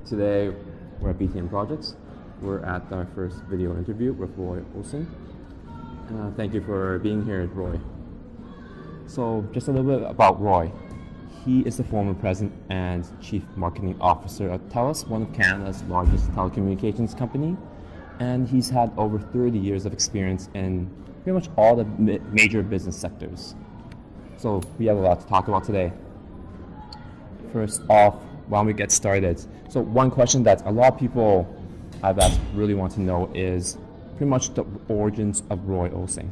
Today, we're at BTM Projects. We're at our first video interview with Roy Osing. Thank you for being here, Roy. So, just a little bit about Roy. He is the former president and chief marketing officer at TELUS, one of Canada's largest telecommunications company. And he's had over 30 years of experience in pretty much all the major business sectors. So, we have a lot to talk about today. First off, why don't we get started? So one question that a lot of people I've asked really want to know is pretty much the origins of Roy Osing.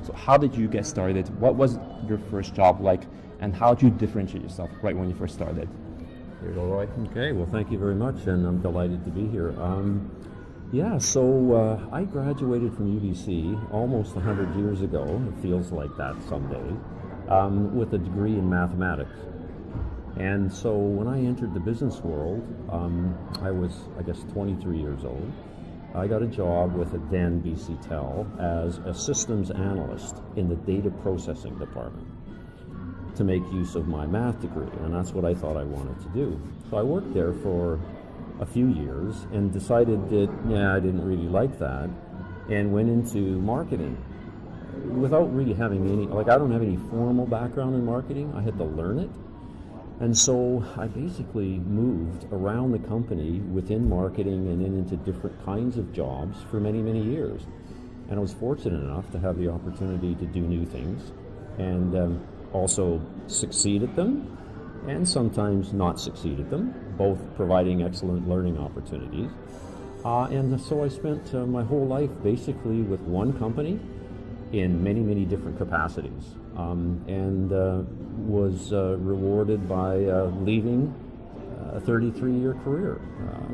So how did you get started? What was your first job like? And how did you differentiate yourself right when you first started? Here you go, Roy. Okay, well, thank you very much, and I'm delighted to be here. So I graduated from UBC almost 100 years ago. It feels like that someday, with a degree in mathematics. And so when I entered the business world, I was, 23 years old. I got a job with then BC Tel as a systems analyst in the data processing department to make use of my math degree, and that's what I thought I wanted to do. So I worked there for a few years and decided that, I didn't really like that, and went into marketing without really having I don't have any formal background in marketing. I had to learn it. And so I basically moved around the company within marketing and then into different kinds of jobs for many, many years. And I was fortunate enough to have the opportunity to do new things and also succeed at them and sometimes not succeed at them, both providing excellent learning opportunities. And so I spent my whole life basically with one company in many, many different capacities, and was rewarded by leaving a 33-year career,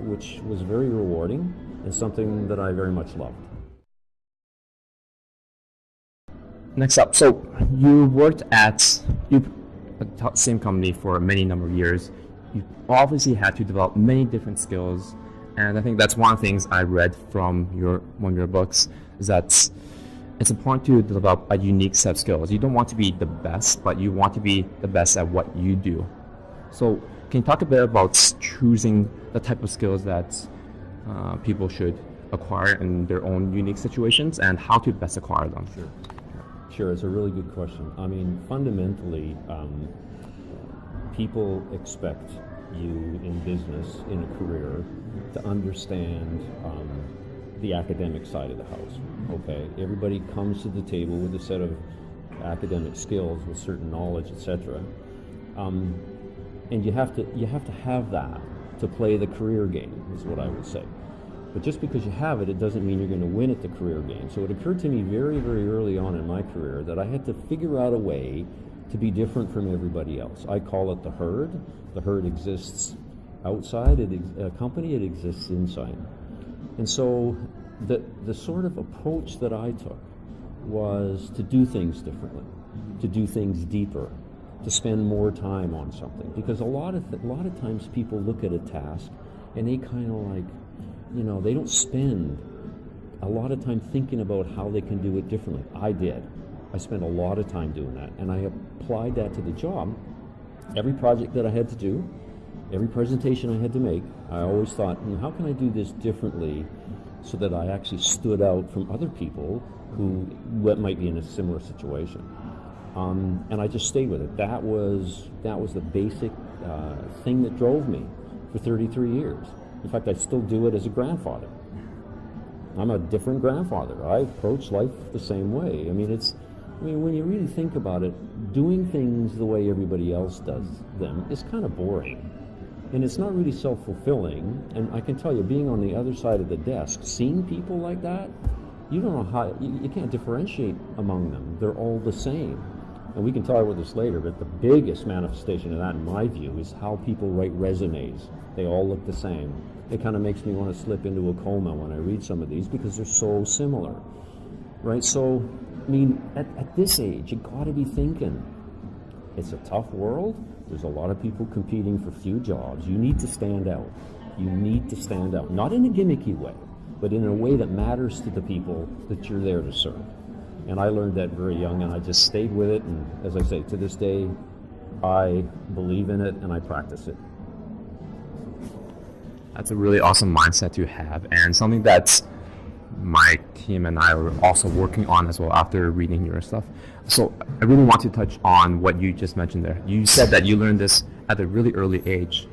which was very rewarding and something that I very much loved. Next up, so you worked at the same company for many number of years. You obviously had to develop many different skills, and I think that's one of the things I read from one of your books, is that it's important to develop a unique set of skills. You don't want to be the best, but you want to be the best at what you do. So can you talk a bit about choosing the type of skills that people should acquire in their own unique situations and how to best acquire them? Sure, it's a really good question. I mean, fundamentally, people expect you in business, in a career, to understand the academic side of the house. Okay, everybody comes to the table with a set of academic skills, with certain knowledge, etc. And you have to have that to play the career game, is what I would say. But just because you have it, it doesn't mean you're going to win at the career game. So it occurred to me very, very early on in my career that I had to figure out a way to be different from everybody else. I call it the herd. The herd exists outside a company, it exists inside. And so the sort of approach that I took was to do things differently, to do things deeper, to spend more time on something. Because a lot of times people look at a task and they kind of they don't spend a lot of time thinking about how they can do it differently. I did. I spent a lot of time doing that, and I applied that to the job. Every project that I had to do, every presentation I had to make, I always thought, how can I do this differently so that I actually stood out from other people who might be in a similar situation? And I just stayed with it. That was the basic thing that drove me for 33 years. In fact, I still do it as a grandfather. I'm a different grandfather. I approach life the same way. I mean, when you really think about it, doing things the way everybody else does them is kind of boring. And it's not really self-fulfilling. And I can tell you, being on the other side of the desk, seeing people like that, you don't know how, you can't differentiate among them. They're all the same. And we can talk about this later, but the biggest manifestation of that, in my view, is how people write resumes. They all look the same. It kind of makes me want to slip into a coma when I read some of these because they're so similar, right? So, I mean, at this age, you got to be thinking, it's a tough world. There's a lot of people competing for few jobs. You need to stand out. You need to stand out, not in a gimmicky way, but in a way that matters to the people that you're there to serve. And I learned that very young, and I just stayed with it. And as I say, to this day, I believe in it and I practice it. That's a really awesome mindset to have, and something that's my team and I are also working on as well after reading your stuff. So I really want to touch on what you just mentioned there. You said that you learned this at a really early age.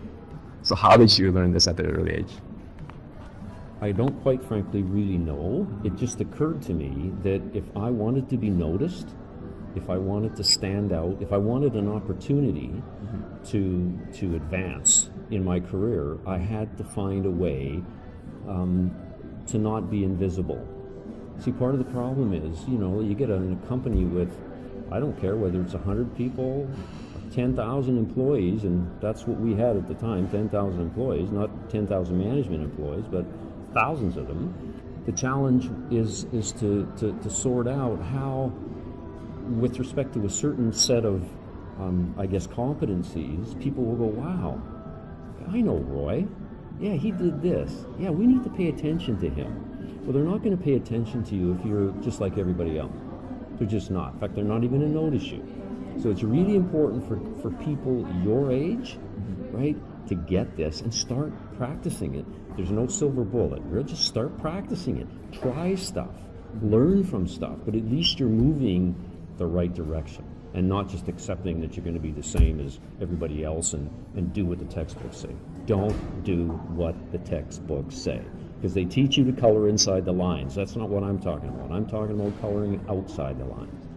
So how did you learn this at the early age? I don't quite frankly really know. It just occurred to me that if I wanted to be noticed, if I wanted to stand out, if I wanted an opportunity to advance in my career, I had to find a way to not be invisible. See, part of the problem is, you get in a company with, I don't care whether it's 100 people, 10,000 employees, and that's what we had at the time, 10,000 employees, not 10,000 management employees, but thousands of them. The challenge is to sort out how, with respect to a certain set of, competencies, people will go, wow, I know Roy. Yeah, he did this. Yeah, we need to pay attention to him. Well, they're not going to pay attention to you if you're just like everybody else. They're just not. In fact, they're not even going to notice you. So it's really important for people your age, right, to get this and start practicing it. There's no silver bullet. Really, just start practicing it. Try stuff. Learn from stuff. But at least you're moving the right direction and not just accepting that you're going to be the same as everybody else and do what the textbooks say. Don't do what the textbooks say, because they teach you to color inside the lines. That's not what I'm talking about. I'm talking about coloring outside the lines.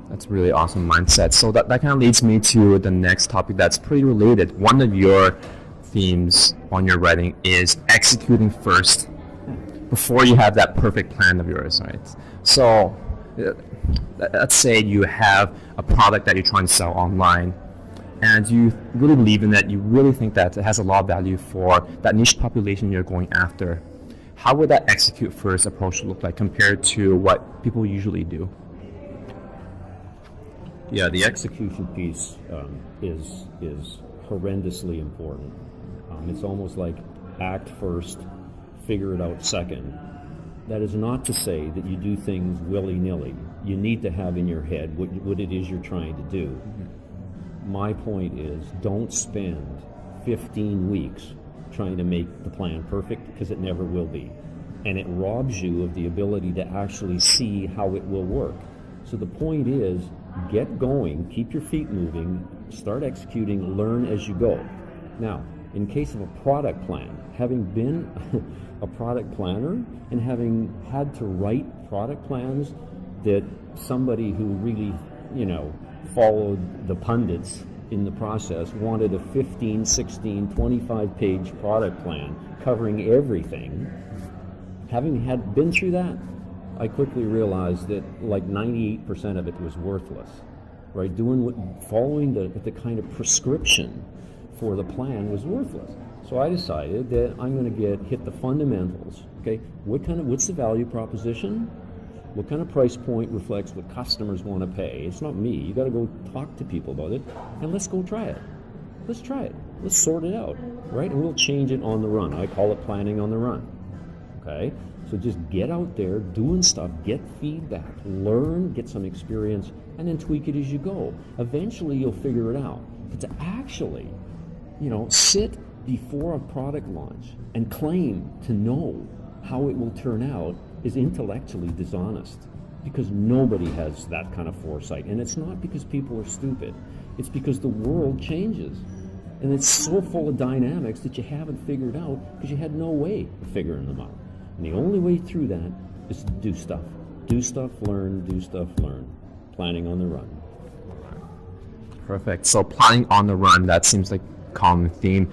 That's really awesome mindset. So that kind of leads me to the next topic that's pretty related. One of your themes on your writing is executing first before you have that perfect plan of yours, right? So let's say you have a product that you're trying to sell online, and you really believe in that, you really think that it has a lot of value for that niche population you're going after. How would that execute first approach look like compared to what people usually do? Yeah, the execution piece is horrendously important. It's almost like act first, figure it out second. That is not to say that you do things willy-nilly. You need to have in your head what it is you're trying to do. My point is, don't spend 15 weeks trying to make the plan perfect, because it never will be. And it robs you of the ability to actually see how it will work. So the point is, get going, keep your feet moving, start executing, learn as you go. Now, in case of a product plan, having been a product planner and having had to write product plans that somebody who really, followed the pundits in the process wanted a 15, 16, 25-page product plan covering everything. Having been through that, I quickly realized that like 98% of it was worthless, right? Following the kind of prescription for the plan was worthless. So I decided that I'm going to hit the fundamentals. Okay, what's the value proposition? What kind of price point reflects what customers want to pay? It's not me. You got to go talk to people about it, and let's go try it. Let's try it. Let's sort it out, right? And we'll change it on the run. I call it planning on the run. Okay, so just get out there, doing stuff, get feedback, learn, get some experience, and then tweak it as you go. Eventually, you'll figure it out. But to actually, sit before a product launch and claim to know how it will turn out is intellectually dishonest, because nobody has that kind of foresight. And it's not because people are stupid. It's because the world changes. And it's so full of dynamics that you haven't figured out because you had no way of figuring them out. And the only way through that is to do stuff. Do stuff, learn, do stuff, learn. Planning on the run. Perfect. So planning on the run, that seems like a common theme.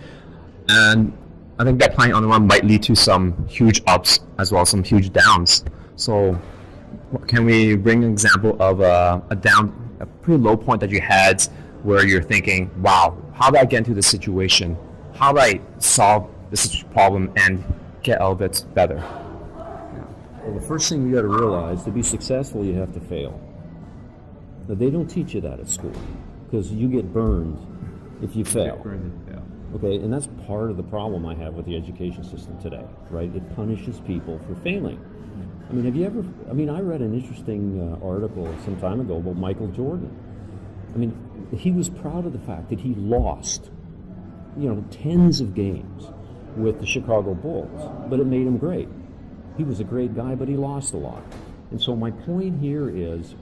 And I think that planning on the run might lead to some huge ups as well as some huge downs. So can we bring an example of a pretty low point that you had where you're thinking, wow, how did I get into this situation? How did I solve this problem and get out of it better? Well, the first thing you got to realize, to be successful, you have to fail. Now, they don't teach you that at school, because you get burned if you fail. Okay, and that's part of the problem I have with the education system today, right? It punishes people for failing. I mean, I read an interesting article some time ago about Michael Jordan. I mean, he was proud of the fact that he lost tens of games with the Chicago Bulls, but it made him great. He was a great guy, but he lost a lot. And so my point here is,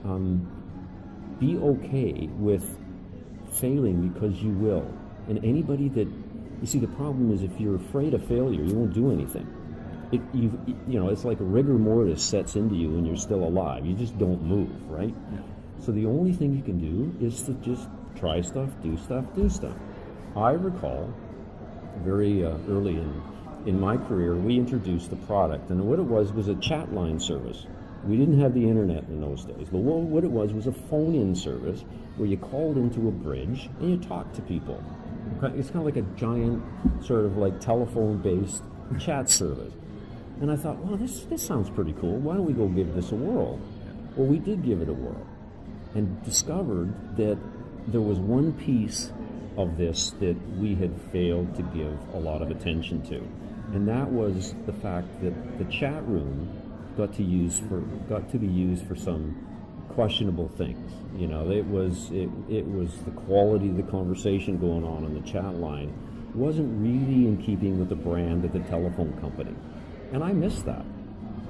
be okay with failing, because you will. And anybody that, you see, the problem is if you're afraid of failure, you won't do anything. It's like a rigor mortis sets into you and you're still alive. You just don't move, right? Yeah. So the only thing you can do is to just try stuff, do stuff. I recall very early in my career, we introduced a product, and what it was a chat line service. We didn't have the internet in those days, but what it was a phone-in service where you called into a bridge and you talked to people. It's kind of like a giant sort of like telephone-based chat service. And I thought, well, this sounds pretty cool. Why don't we go give this a whirl? Well, we did give it a whirl and discovered that there was one piece of this that we had failed to give a lot of attention to. And that was the fact that the chat room got to be used for some questionable things. It was the quality of the conversation going on the chat line wasn't really in keeping with the brand of the telephone company. And I missed that.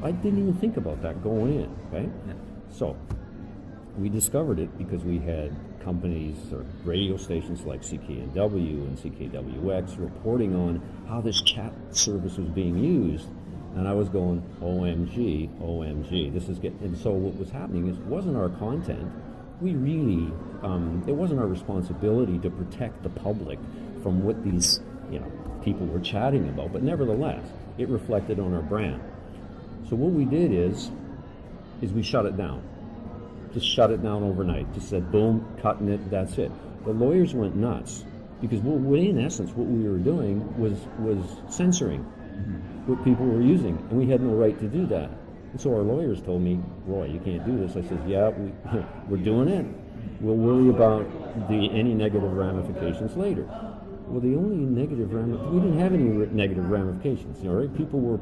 I didn't even think about that going in, okay? Yeah. So we discovered it because we had companies or radio stations like CKNW and CKWX reporting on how this chat service was being used. And I was going, OMG, this is getting... And so what was happening is it wasn't our content. We really, it wasn't our responsibility to protect the public from what these, people were chatting about. But nevertheless, it reflected on our brand. So what we did is we shut it down. Just shut it down overnight. Just said, boom, cutting it, that's it. The lawyers went nuts because in essence what we were doing was censoring what people were using, and we had no right to do that. And so our lawyers told me, Roy, you can't do this. I said, yeah, we're doing it. We'll worry about any negative ramifications later. Well, the only negative we didn't have any negative ramifications. Right? People were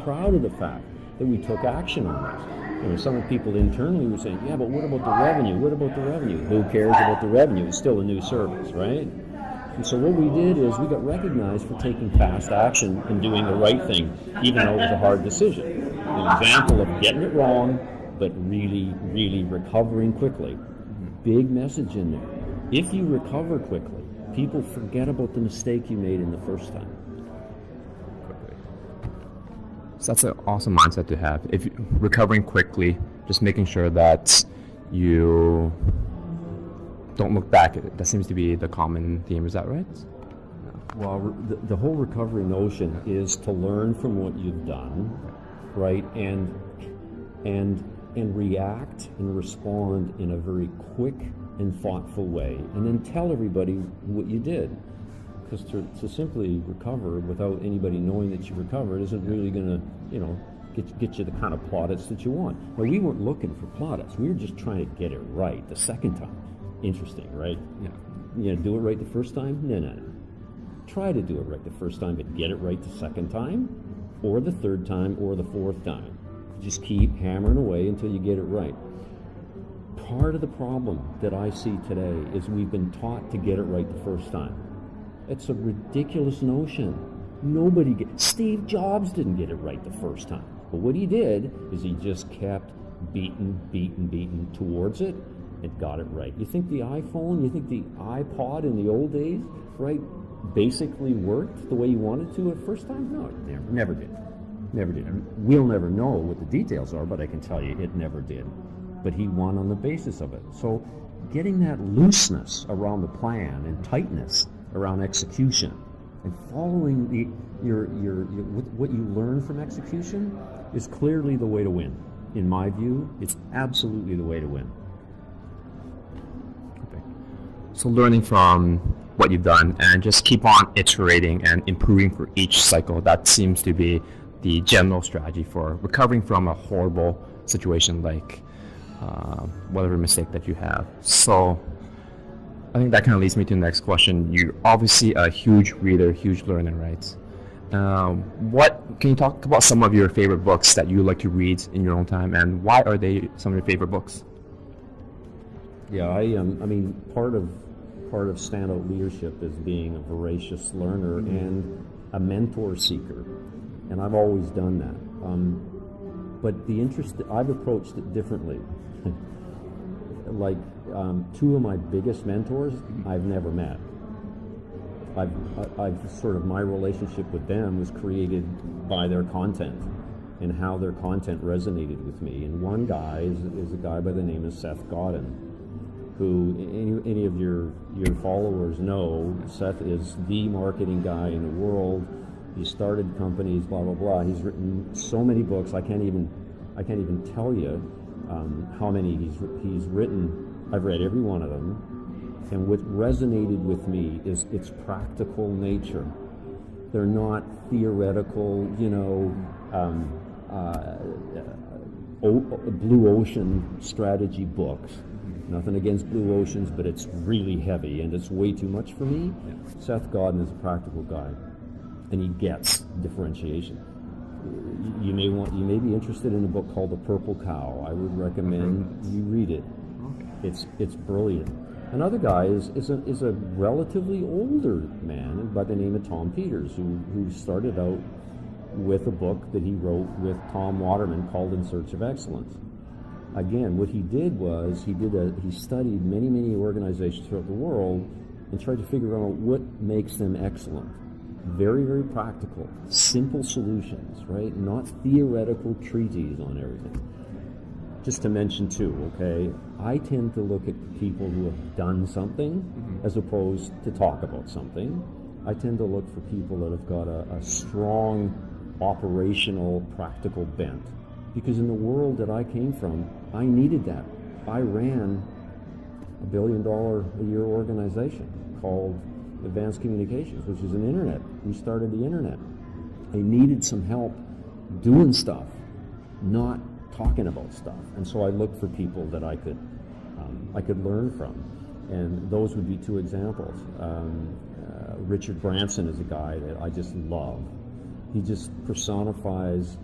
proud of the fact that we took action on this. Some of the people internally were saying, yeah, but what about the revenue? What about the revenue? Who cares about the revenue? It's still a new service, right? And so what we did is we got recognized for taking fast action and doing the right thing, even though it was a hard decision. An example of getting it wrong, but really, really recovering quickly. Big message in there. If you recover quickly, people forget about the mistake you made in the first time. So that's an awesome mindset to have. If recovering quickly, just making sure that you don't look back at it. That seems to be the common theme. Is that right? Well, the whole recovery notion is to learn from what you've done, right, and react and respond in a very quick and thoughtful way, and then tell everybody what you did. Because to simply recover without anybody knowing that you recovered isn't really going to, get you the kind of plaudits that you want. Now, we weren't looking for plaudits. We were just trying to get it right the second time. Interesting, right? Yeah. Do it right the first time? No. Try to do it right the first time, but get it right the second time, or the third time, or the fourth time. Just keep hammering away until you get it right. Part of the problem that I see today is we've been taught to get it right the first time. It's a ridiculous notion. Steve Jobs didn't get it right the first time. But what he did is he just kept beating towards it and got it right. You think the iPhone, you think the iPod in the old days, right, basically worked the way you wanted to at first time? No, it never did. Never did. We'll never know what the details are, but I can tell you it never did. But he won on the basis of it. So getting that looseness around the plan and tightness around execution and following what you learn from execution is clearly the way to win. In my view, it's absolutely the way to win. Okay. So learning from what you've done and just keep on iterating and improving for each cycle, that seems to be the general strategy for recovering from a horrible situation like whatever mistake that you have. So I think that kind of leads me to the next question. You're obviously a huge reader, huge learner, right? What can you talk about some of your favorite books that you like to read in your own time, and why are they some of your favorite books? Yeah, part of part of standout leadership is being a voracious learner and a mentor seeker, and I've always done that. But I've approached it differently. Like two of my biggest mentors, I've never met. I've sort of, my relationship with them was created by their content and how their content resonated with me. And one guy is a guy by the name of Seth Godin, who any of your followers know. Seth is the marketing guy in the world. He started companies, blah blah blah. He's written so many books. I can't even tell you how many he's written. I've read every one of them. And what resonated with me is its practical nature. They're not theoretical, blue ocean strategy books. Nothing against blue oceans, but it's really heavy and it's way too much for me. Yeah. Seth Godin is a practical guy, and he gets differentiation. You may be interested in a book called The Purple Cow. I would recommend you read it. Okay. It's brilliant. Another guy is a relatively older man by the name of Tom Peters, who started out with a book that he wrote with Tom Waterman called In Search of Excellence. Again, what he did was he studied many organizations throughout the world and tried to figure out what makes them excellent. Very, very practical, simple solutions, right? Not theoretical treatises on everything. Just to mention two, okay, I tend to look at people who have done something as opposed to talk about something. I tend to look for people that have got a strong operational, practical bent. Because in the world that I came from, I needed that. I ran a $1 billion a year organization called Advanced Communications, which is an internet. We started the internet. I needed some help doing stuff, not talking about stuff. And so I looked for people that I could learn from. And those would be two examples. Richard Branson is a guy that I just love. He just personifies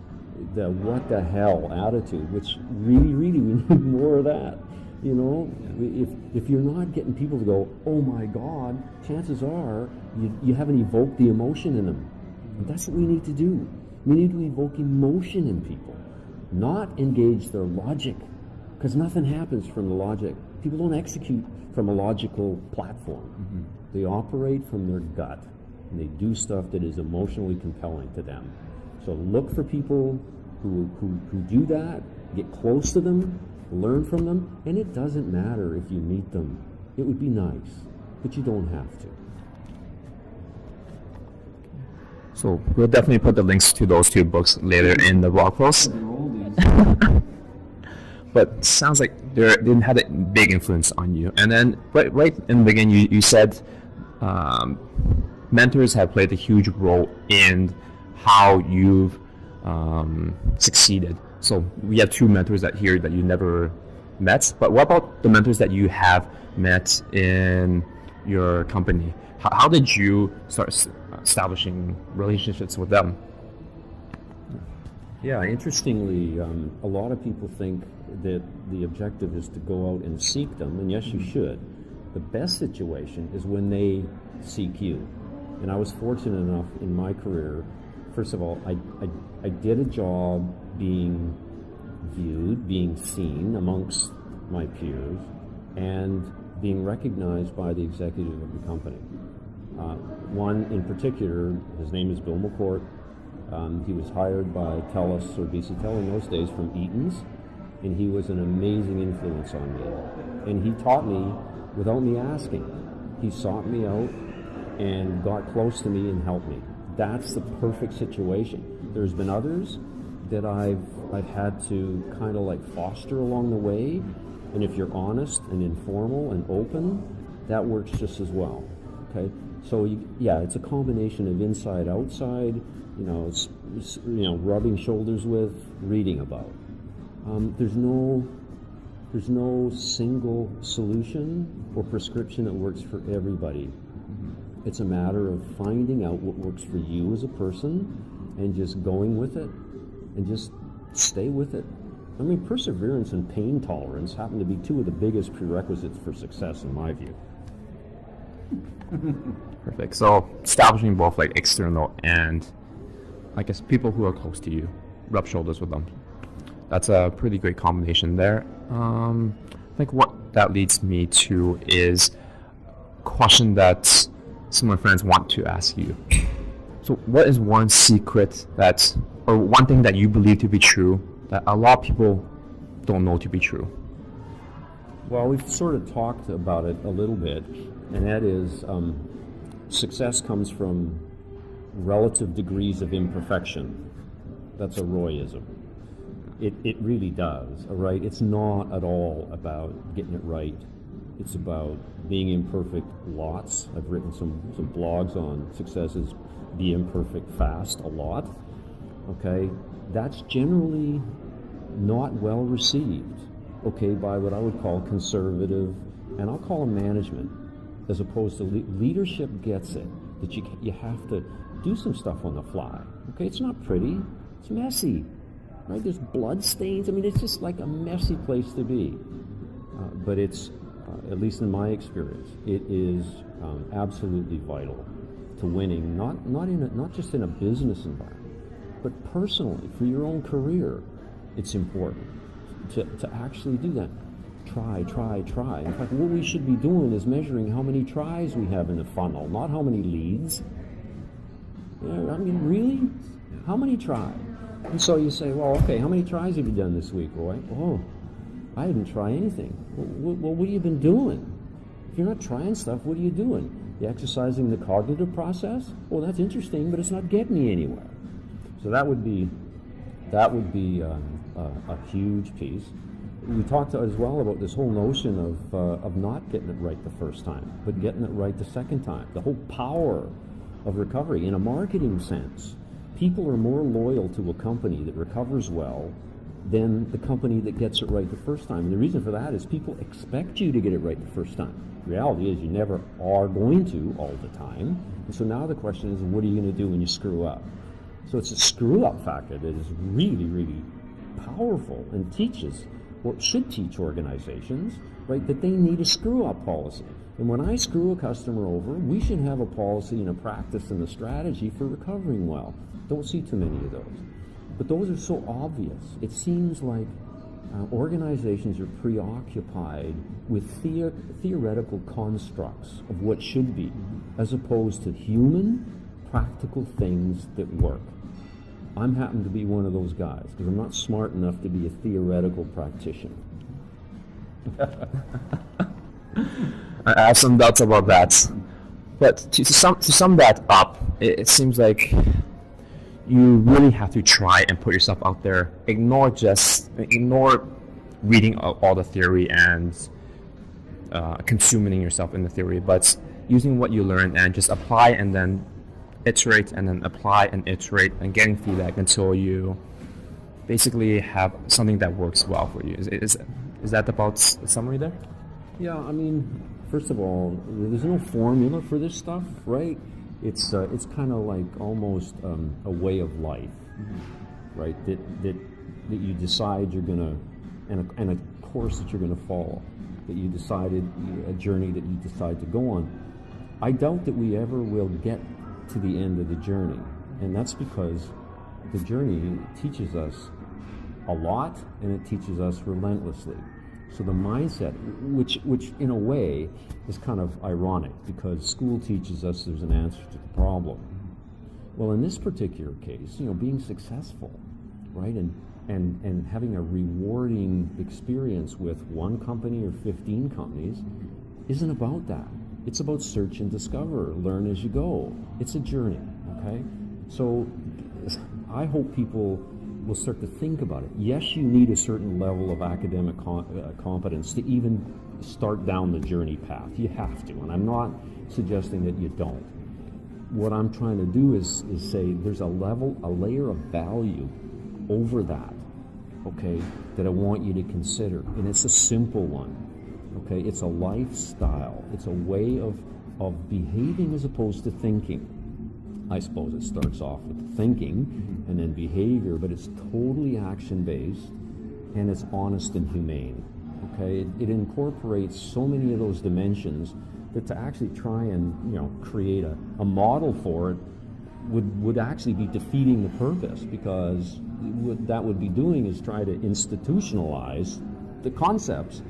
the what the hell attitude, which really we need more of that. If you're not getting people to go, oh my God, chances are you haven't evoked the emotion in them. And that's what we need to do. We need to evoke emotion in people, not engage their logic, because nothing happens from the logic. People don't execute from a logical platform. They operate from their gut, and they do stuff that is emotionally compelling to them. So look for people who do that, get close to them, learn from them, and it doesn't matter if you meet them. It would be nice, but you don't have to. So we'll definitely put the links to those two books later in the blog post. But sounds like they didn't have a big influence on you. And then right in the beginning, you said mentors have played a huge role in how you've succeeded. So we have two mentors that you never met. But what about the mentors that you have met in your company? How did you start establishing relationships with them? Yeah, interestingly, a lot of people think that the objective is to go out and seek them, and yes, you should. The best situation is when they seek you. And I was fortunate enough in my career, first of all, I did a job being viewed, being seen amongst my peers, and being recognized by the executive of the company. One in particular, his name is Bill McCourt. He was hired by TELUS or BCTEL in those days from Eaton's, and he was an amazing influence on me. And he taught me without me asking. He sought me out and got close to me and helped me. That's the perfect situation. There's been others that I've had to kind of like foster along the way, and if you're honest and informal and open, that works just as well. Okay, so it's a combination of inside, outside. Rubbing shoulders with, reading about. There's no single solution or prescription that works for everybody. It's a matter of finding out what works for you as a person and just going with it and just stay with it. I mean, perseverance and pain tolerance happen to be two of the biggest prerequisites for success in my view. Perfect. So establishing both like external and I guess people who are close to you, rub shoulders with them. That's a pretty great combination there. I think what that leads me to is a question that some of my friends want to ask you. So what is one secret that, or one thing that you believe to be true that a lot of people don't know to be true? Well, we've sort of talked about it a little bit, and that is success comes from relative degrees of imperfection. That's a Royism. It really does, all right? It's not at all about getting it right. It's about being imperfect lots. I've written some blogs on successes, be imperfect fast a lot, okay? That's generally not well received, okay, by what I would call conservative, and I'll call them management, as opposed to leadership gets it, that you have to do some stuff on the fly, okay? It's not pretty, it's messy, right? There's blood stains. I mean, it's just like a messy place to be. But it's, at least in my experience, it is absolutely vital to winning, not just in a business environment, but personally, for your own career, it's important to actually do that. Try. In fact, what we should be doing is measuring how many tries we have in the funnel, not how many leads. You know, I mean, really? How many tries? And so you say, well, okay, how many tries have you done this week, Roy? Oh, I didn't try anything. Well, what have you been doing? If you're not trying stuff, what are you doing? You exercising the cognitive process? Well, that's interesting, but it's not getting me anywhere. So that would be a huge piece. We talked as well about this whole notion of not getting it right the first time, but getting it right the second time. The whole power of recovery in a marketing sense. People are more loyal to a company that recovers well than the company that gets it right the first time. And the reason for that is people expect you to get it right the first time. The reality is you never are going to all the time. And so now the question is, what are you going to do when you screw up? So it's a screw-up factor that is really, really powerful and teaches, or should teach organizations, right, that they need a screw-up policy. And when I screw a customer over, we should have a policy and a practice and a strategy for recovering well. Don't see too many of those. But those are so obvious. It seems like organizations are preoccupied with theoretical constructs of what should be, as opposed to human, practical things that work. I'm happen to be one of those guys, because I'm not smart enough to be a theoretical practitioner. I have some doubts about that. But to sum that up, it seems like you really have to try and put yourself out there. Ignore reading all the theory and consuming yourself in the theory, but using what you learn and just apply and then iterate and then apply and iterate and getting feedback until you basically have something that works well for you. Is that about the summary there? Yeah, I mean, first of all, there's no formula for this stuff, right? It's kind of like almost a way of life, right? That you decide you're gonna, and a course that you're gonna follow, that you decided, a journey that you decide to go on. I doubt that we ever will get to the end of the journey, and that's because the journey teaches us a lot, and it teaches us relentlessly. So the mindset, which in a way is kind of ironic, because school teaches us there's an answer to the problem. Well, in this particular case, being successful, right, and having a rewarding experience with one company or 15 companies isn't about that. It's about search and discover, learn as you go. It's a journey, okay? So I hope people will start to think about it. Yes, you need a certain level of academic competence to even start down the journey path. You have to, and I'm not suggesting that you don't. What I'm trying to do is say there's a layer of value over that, okay, that I want you to consider. And it's a simple one, okay? It's a lifestyle. It's a way of behaving as opposed to thinking. I suppose it starts off with thinking and then behavior, but it's totally action-based, and it's honest and humane. Okay, it incorporates so many of those dimensions that to actually try and create a model for it would actually be defeating the purpose, because what that would be doing is try to institutionalize the concepts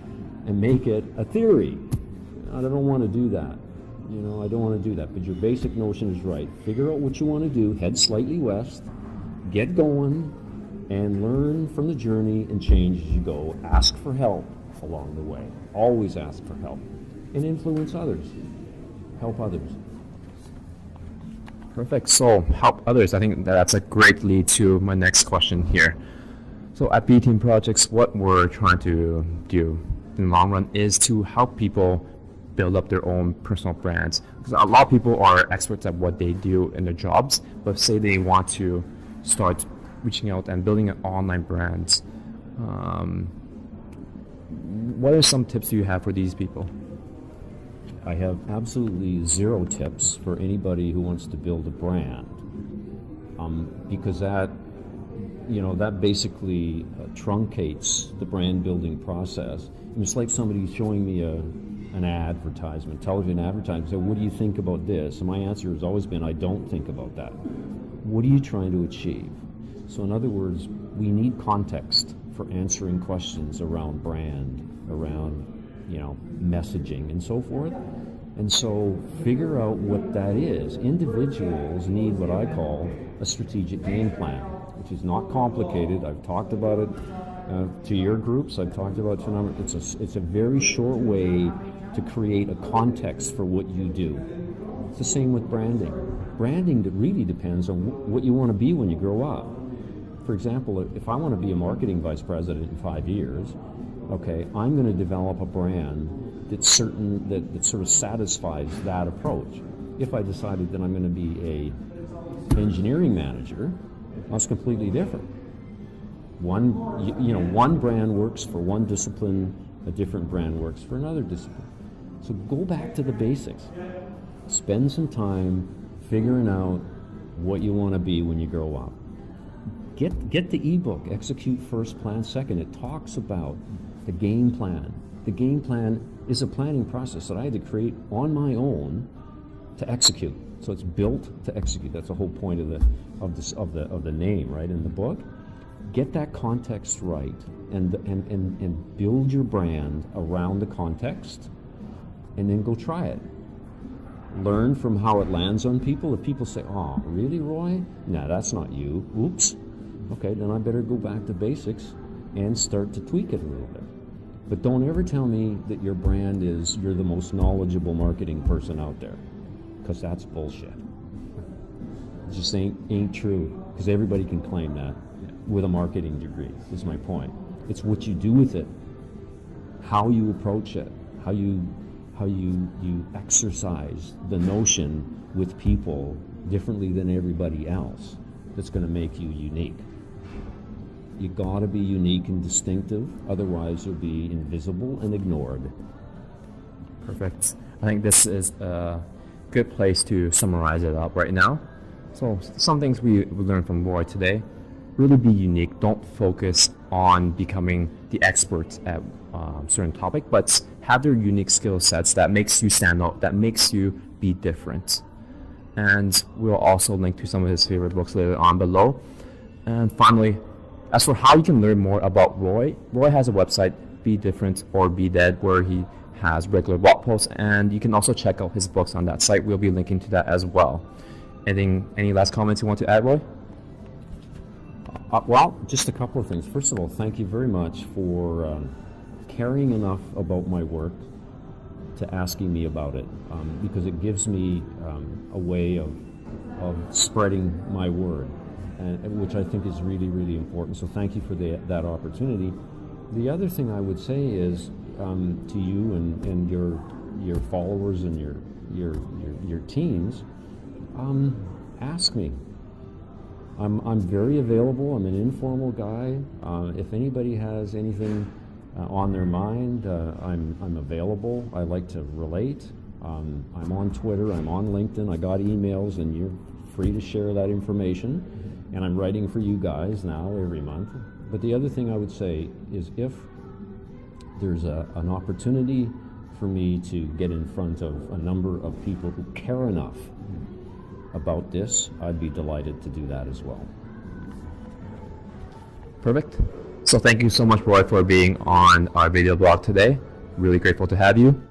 and make it a theory. I don't want to do that. I don't want to do that. But your basic notion is right. Figure out what you want to do, head slightly west, get going, and learn from the journey and change as you go. Ask for help along the way. Always ask for help. And influence others. Help others. Perfect. So help others. I think that's a great lead to my next question here. So at B Team Projects, what we're trying to do in the long run is to help people build up their own personal brands. Because a lot of people are experts at what they do in their jobs, but say they want to start reaching out and building an online brand. What are some tips you have for these people? I have absolutely zero tips for anybody who wants to build a brand, because that basically truncates the brand building process. It's like somebody showing me an advertisement, television advertisement, say, what do you think about this? And my answer has always been, I don't think about that. What are you trying to achieve? So in other words, we need context for answering questions around brand, around messaging and so forth. And so figure out what that is. Individuals need what I call a strategic game plan, which is not complicated. I've talked about it to your groups. I've talked about it to it's a very short way to create a context for what you do. It's the same with branding. Branding that really depends on what you want to be when you grow up. For example, if I want to be a marketing vice president in 5 years, okay, I'm going to develop a brand that sort of satisfies that approach. If I decided that I'm going to be a engineering manager, that's completely different. One brand works for one discipline, a different brand works for another discipline. So go back to the basics. Spend some time figuring out what you want to be when you grow up. Get the ebook, Execute First, Plan Second. It talks about the game plan. The game plan is a planning process that I had to create on my own to execute. So it's built to execute. That's the whole point of the name, right, in the book. Get that context right and build your brand around the context, and then go try it. Learn from how it lands on people. If people say, "Oh, really, Roy? No, that's not you." Oops. Okay, then I better go back to basics and start to tweak it a little bit. But don't ever tell me that your brand is you're the most knowledgeable marketing person out there, because that's bullshit. It just ain't true, because everybody can claim that with a marketing degree, is my point. It's what you do with it, how you approach it, how you exercise the notion with people differently than everybody else that's going to make you unique. You got to be unique and distinctive, otherwise you'll be invisible and ignored. Perfect. I think this is a good place to summarize it up right now. So some things we learned from Roy today: really be unique. Don't focus on becoming the expert at certain topic, but have their unique skill sets that makes you stand out, that makes you be different. And we'll also link to some of his favorite books later on below. And finally, as for how you can learn more about Roy has a website, Be Different or Be Dead, where he has regular blog posts, and you can also check out his books on that site. We'll be linking to that as well. Any last comments you want to add, Roy? Well, just a couple of things. First of all, thank you very much for caring enough about my work to asking me about it, because it gives me a way of spreading my word, and which I think is really, really important. So thank you for that opportunity. The other thing I would say is to you and your followers and your teams, ask me. I'm very available. I'm an informal guy. If anybody has anything on their mind, I'm available. I like to relate. I'm on Twitter. I'm on LinkedIn. I got emails, and you're free to share that information. And I'm writing for you guys now every month. But the other thing I would say is, if there's an opportunity for me to get in front of a number of people who care enough about this, I'd be delighted to do that as well. Perfect. So thank you so much, Roy, for being on our video blog today. Really grateful to have you.